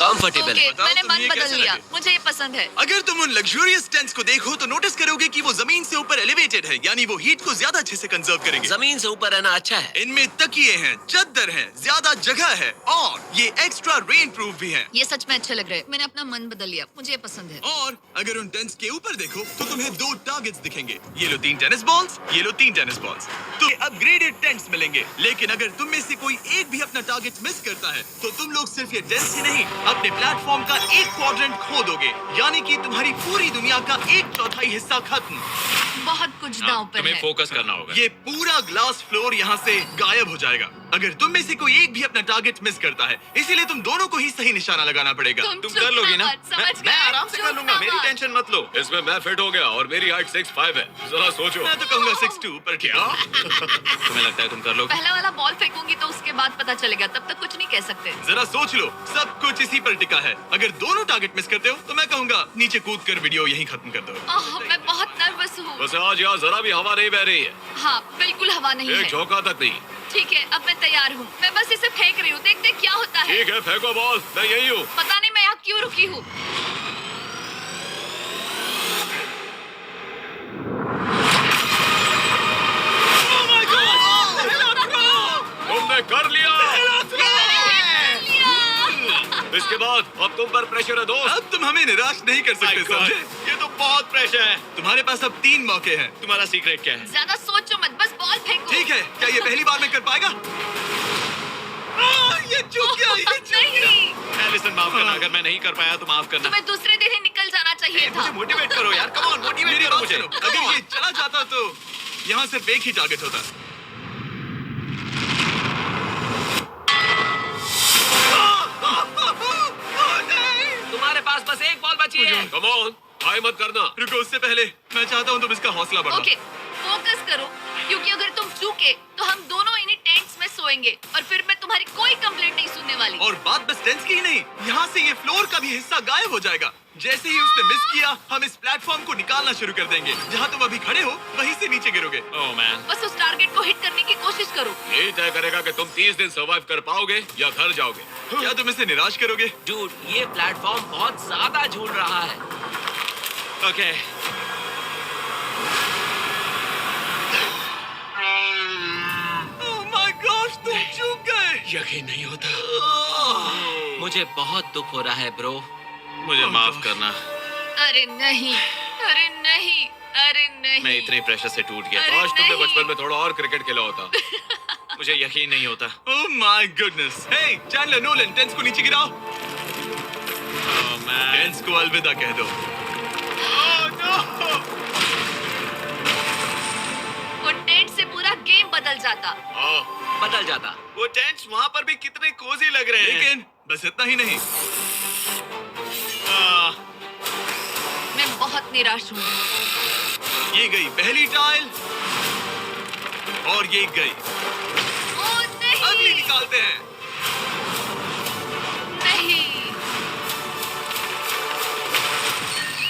Comfortable okay, है। मैंने तुम्हें मन ये बदल कैसा लिया, लगे? मुझे ये पसंद है। अगर तुम उन लग्जूरियस टेंट्स को देखो तो नोटिस करोगे कि वो जमीन से ऊपर एलिवेटेड है, यानी वो हीट को ज्यादा अच्छे से कंजर्व करेंगे। जमीन से ऊपर रहना अच्छा है। इनमें तकिए हैं, चद्दर है, ज्यादा जगह है और ये एक्स्ट्रा रेन प्रूफ भी है। ये सच में अच्छे लग रहे हैं। मैंने अपना मन बदल लिया, मुझे ये पसंद है। और अगर उन टेंट्स के ऊपर देखो तो तुम्हें 2 टारगेट्स दिखेंगे। ये लो 3 टेनिस बॉल्स, ये लो 3 टेनिस बॉल्स। तो अपग्रेडेड टेंट्स मिलेंगे। लेकिन अगर तुम में से कोई एक भी अपना टारगेट मिस करता है तो तुम लोग सिर्फ ये टेंट्स ही नहीं, अपने प्लेटफॉर्म का एक क्वाड्रेंट खो दोगे, यानी कि तुम्हारी पूरी दुनिया का 1/4 हिस्सा खत्म। बहुत कुछ दांव पर तुम्हें है। फोकस करना होगा। ये पूरा ग्लास फ्लोर यहाँ से गायब हो जाएगा अगर तुम में से कोई एक भी अपना टारगेट मिस करता है। इसीलिए तुम दोनों को ही सही निशाना लगाना पड़ेगा। तुम कर लोगी ना? मैं आराम से कर लूंगा, मेरी टेंशन मत लो। इसमें मैं फिट हो गया और मेरी हाइट 6'5" है। जरा सोचो। मैं तो कहूंगा 6'2", पर क्या? तुम्हें लगता है तुम कर लोगे? पहला वाला बॉल फेंकूंगी तो उसके बाद पता चलेगा, तब तक कुछ नहीं कह सकते। जरा सोच लो, सब कुछ इसी पर टिका है। अगर दोनों टारगेट मिस करते हो तो मैं कहूंगा नीचे कूद कर वीडियो यहीं खत्म कर दो। ओह, मैं बहुत नर्वस हूँ। बस आज यहाँ जरा भी हवा नहीं बह रही है, हाँ, बिल्कुल हवा नहीं एक है। झोंका तक नहीं। ठीक है, अब मैं तैयार हूँ। मैं बस इसे फेंक रही हूँ, देखते क्या होता है। ठीक है, फेंको बॉल, मैं यही हूँ। पता नहीं मैं यहाँ क्यों रुकी हूँ। तुमने कर लिया। इसके बाद अब तुम पर प्रेशर है दोस्त। अब तुम हमें निराश नहीं कर सकते, My God, समझे? ये तो बहुत प्रेशर है। तुम्हारे पास अब 3 मौके हैं। तुम्हारा सीक्रेट क्या है? ज्यादा सोचो मत, बस बॉल फेंको। ठीक है, क्या ये पहली बार में कर पाएगा? ये चूक गया, ये चूक गया। नहीं, एलिसन माफ करना, अगर मैं नहीं कर पाया तो माफ करना। तुम्हें दूसरे दिन ही निकल जाना चाहिए था। मुझे मोटिवेट करो यार, कम ऑन, मोटिवेट मेरी करो बात मुझे। सुनो, अगर ये चला जाता तो यहाँ सिर्फ एक ही टारगेट होता। तुम्हारे पास बस एक बॉल बची है। कम ऑन, ट्राई मत करना। रुको, उससे पहले मैं चाहता हूँ तुम इसका हौसला बढ़ाओ। ओके, फोकस करो, क्योंकि अगर तुम चूके तो हम दोनों इन्हीं टेंट्स में सोएंगे और फिर मैं तुम्हारी कोई कंप्लेंट नहीं सुनने वाली। और बात बस टेंस की ही नहीं, यहाँ से ये फ्लोर का भी हिस्सा गायब हो जाएगा। जैसे ही उसने मिस किया, हम इस प्लेटफॉर्म को निकालना शुरू कर देंगे। जहाँ तुम अभी खड़े हो, वहीं से नीचे गिरोगे। ओह मैन, बस उस टारगेट को हिट करने की कोशिश करो। यही तय करेगा कि तुम 30 दिन सर्वाइव कर पाओगे या घर जाओगे। क्या तुम इसे निराश करोगे? डूड, ये प्लेटफॉर्म बहुत ज्यादा झूल रहा है। ओके। ओह माय गॉड, तुम चूक गए। यकीन नहीं होता। मुझे बहुत दुख हो रहा है ब्रो। मुझे माफ करना, अरे नहीं, अरे नहीं, अरे नहीं। मैं इतने प्रेशर से टूट गया। अरे आज तुमने नहीं। बचपन में थोड़ा और क्रिकेट खेला होता। मुझे यकीन नहीं होता। Oh my goodness. Hey Chandler Nolan, टेंस को नीचे गिराओ। ओह मैन, टेंस को अलविदा कह दो। वो टेंट से पूरा गेम बदल जाता। बदल जाता। वो टेंट्स वहाँ पर भी कितने कोजी लग रहे हैं। लेकिन बस इतना ही नहीं, आह, मैं बहुत निराश हूँ। ये गई पहली टाइल और ये गई ओह नहीं, अगली। निकालते हैं। नहीं।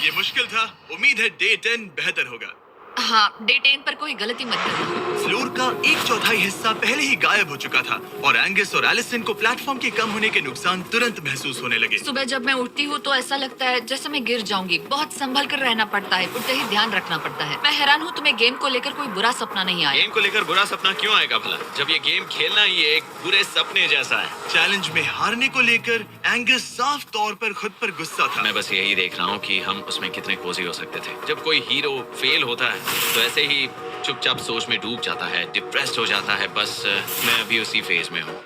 ये मुश्किल था, उम्मीद है डे 10 बेहतर होगा। हाँ, डे 10 पर कोई गलती मत करना। फ्लोर का 1/4 हिस्सा पहले ही गायब हो चुका था और एंगस और एलिसन को प्लेटफॉर्म के कम होने के नुकसान तुरंत महसूस होने लगे। सुबह जब मैं उठती हूँ तो ऐसा लगता है जैसे मैं गिर जाऊंगी। बहुत संभल कर रहना पड़ता है, उठते ही ध्यान रखना पड़ता है। मैं हैरान हूँ तुम्हें गेम को लेकर कोई बुरा सपना नहीं आया। गेम को लेकर बुरा सपना क्यों आएगा भला, जब ये गेम खेलना ही एक बुरे सपने जैसा है। चैलेंज में हारने को लेकर एंगस साफ तौर पर खुद पर गुस्सा था। मैं बस यही देख रहा हूँ कि हम उसमें कितने कोजी हो सकते थे। जब कोई हीरो फेल होता है तो ऐसे ही चुपचाप सोच में डूब जाता है, डिप्रेस्ड हो जाता है। बस मैं अभी उसी फेज में हूँ।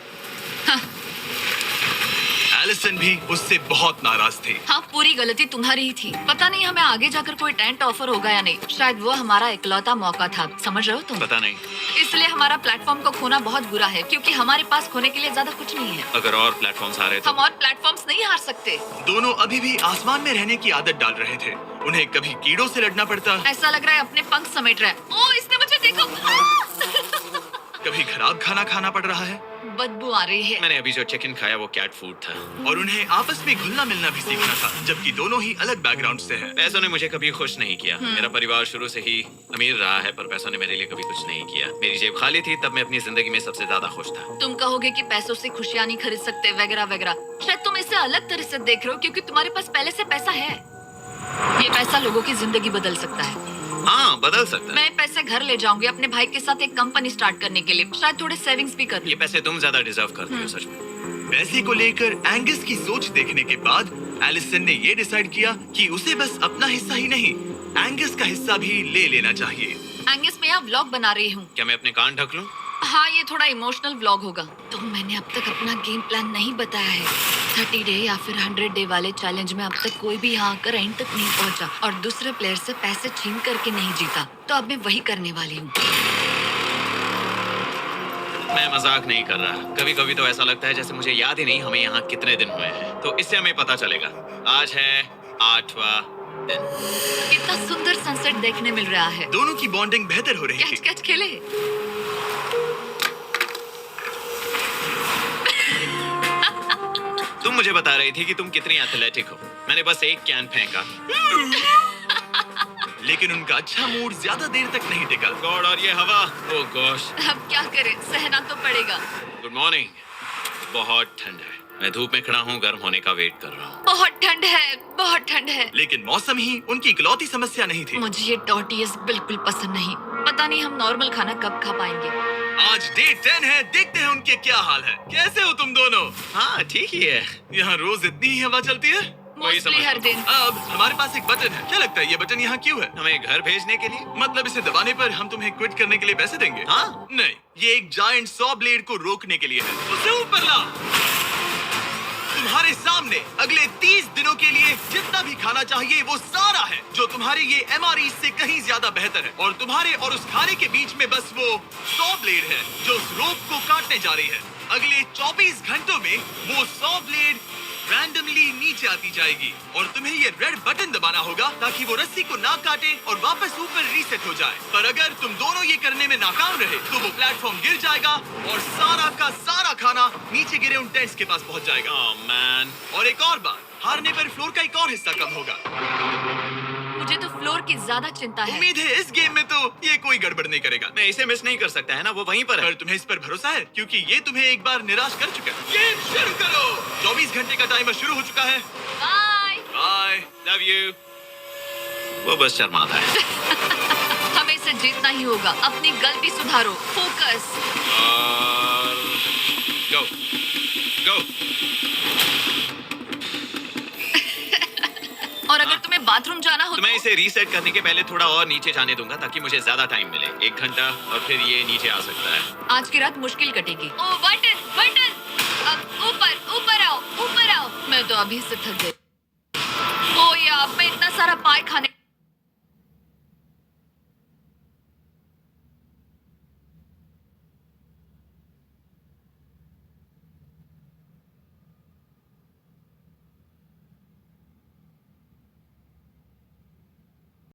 एलिसन भी उससे बहुत नाराज थी। हाँ, पूरी गलती तुम्हारी ही थी। पता नहीं हमें आगे जाकर कोई टेंट ऑफर होगा या नहीं। शायद वो हमारा इकलौता मौका था, समझ रहे हो तुम? पता नहीं, इसलिए हमारा प्लेटफॉर्म को खोना बहुत बुरा है, क्योंकि हमारे पास खोने के लिए ज्यादा कुछ नहीं है। अगर और प्लेटफॉर्म्स आ रहे तो हम और प्लेटफॉर्म्स नहीं हार सकते। दोनों अभी भी आसमान में रहने की आदत डाल रहे थे। उन्हें कभी कीड़ों से लड़ना पड़ता, ऐसा लग रहा है अपने पंख समेट रहा है। ओह, इसने मुझे देखो। कभी खराब खाना खाना पड़ रहा है। बदबू आ रही है। मैंने अभी जो चिकन खाया वो कैट फूड था। और उन्हें आपस में घुलना मिलना भी सीखना था, जबकि दोनों ही अलग बैकग्राउंड से हैं। पैसों ने मुझे कभी खुश नहीं किया। मेरा परिवार शुरू से ही अमीर रहा है, पर पैसों ने मेरे लिए कभी कुछ नहीं किया। मेरी जेब खाली थी तब मैं अपनी जिंदगी में सबसे ज्यादा खुश था। तुम कहोगे कि पैसों से खुशियां नहीं खरीद सकते वगैरह वगैरह। शायद तुम इसे अलग तरह से देख रहे हो क्योंकि तुम्हारे पास पहले से पैसा है। ये पैसा लोगों की जिंदगी बदल सकता है। हाँ, बदल सकता है। मैं पैसे घर ले जाऊंगी अपने भाई के साथ एक कंपनी स्टार्ट करने के लिए। शायद थोड़े सेविंग्स भी कर ये पैसे तुम ज्यादा डिजर्व करती हो सच में। पैसे को लेकर एंगस की सोच देखने के बाद एलिसन ने ये डिसाइड किया कि उसे बस अपना हिस्सा ही नहीं, एंगस का हिस्सा भी ले लेना चाहिए। एंगस, मैं यहाँ व्लॉग बना रही हूँ। क्या मैं अपने कान ढक लूं? हाँ, ये थोड़ा इमोशनल व्लॉग होगा। तो मैंने अब तक अपना गेम प्लान नहीं बताया है। 30 डे या फिर 100 डे वाले चैलेंज में अब तक कोई भी यहाँ आकर एंड तक नहीं पहुँचा और दूसरे प्लेयर से पैसे छीन करके नहीं जीता। तो अब मैं वही करने वाली हूँ। मैं मजाक नहीं कर रहा। कभी कभी तो ऐसा लगता है जैसे मुझे याद ही नहीं हमें यहाँ कितने दिन हुए हैं। तो इससे हमें पता चलेगा। आज है 8वां दिन। कितना सुंदर सनसेट देखने मिल रहा है। दोनों की बॉन्डिंग बेहतर हो रही कैच थी। कैच खेले। तुम मुझे बता रही थी कि तुम कितनी एथलेटिक हो। मैंने बस एक कैन फेंका, लेकिन उनका अच्छा मूड ज्यादा देर तक नहीं टिका। गॉड, और ये हवा, ओह गॉश। अब क्या करें, सहना तो पड़ेगा। Good morning. बहुत ठंड है। मैं धूप में खड़ा हूँ, गर्म होने का वेट कर रहा हूँ। बहुत ठंड है, बहुत ठंड है। लेकिन मौसम ही उनकी इकलौती समस्या नहीं थी। मुझे ये टॉर्टियस बिल्कुल पसंद नहीं। पता नहीं हम नॉर्मल खाना कब खा पाएंगे। आज डे 10 है, देखते हैं उनके क्या हाल है। कैसे हो तुम दोनों? हाँ, ठीक ही है। यहाँ रोज इतनी ही हवा चलती है। वही मोस्टली हर दिन। अब हमारे पास एक बटन है। क्या लगता है ये बटन यहाँ क्यों है? हमें घर भेजने के लिए। मतलब इसे दबाने पर हम तुम्हें क्विट करने के लिए पैसे देंगे? हाँ। नहीं, ये एक जायंट सॉ ब्लेड को रोकने के लिए है। उसे ऊपर ला। तुम्हारे सामने अगले 30 दिनों के लिए जितना भी खाना चाहिए वो सारा है, जो तुम्हारे ये MRE से कहीं ज्यादा बेहतर है। और तुम्हारे और उस खाने के बीच में बस वो सॉ ब्लेड है जो उस रोप को काटने जा रही है। अगले 24 घंटों में वो सॉ ब्लेड रैंडमली नीचे आती जाएगी और तुम्हें ये रेड बटन दबाना होगा ताकि वो रस्सी को ना काटे और वापस ऊपर रीसेट हो जाए। पर अगर तुम दोनों ये करने में नाकाम रहे तो वो प्लेटफॉर्म गिर जाएगा और सारा का सारा खाना नीचे गिरे उन टेंट्स के पास पहुंच जाएगा। Oh man. और एक और बात, हारने पर फ्लोर का एक और हिस्सा कम होगा। मुझे तो फ्लोर की ज्यादा चिंता है। उम्मीद है इस गेम में तो ये कोई गड़बड़ नहीं करेगा। मैं इसे मिस नहीं कर सकता है ना, वो वहीं पर है। पर तुम्हें इस पर भरोसा है क्योंकि ये तुम्हें एक बार निराश कर चुका है। गेम शुरू करो। 24 घंटे का टाइमर शुरू हो चुका है। बाय। बाय। Love you. वो बस शर्माता है। हमें इसे जीतना ही होगा। अपनी गलती सुधारो। फोकस। और गो गो। और अगर तुम्हें बाथरूम जाना हो तो मैं इसे रीसेट करने के पहले थोड़ा और नीचे जाने दूंगा ताकि मुझे ज्यादा टाइम मिले। 1 घंटा और फिर ये नीचे आ सकता है। आज की रात मुश्किल कटेगी। ओ बटन बटन। अब ऊपर ऊपर आओ, ऊपर आओ। मैं तो अभी से थक गई। ओ यार, मैं इतना सारा पाई खाने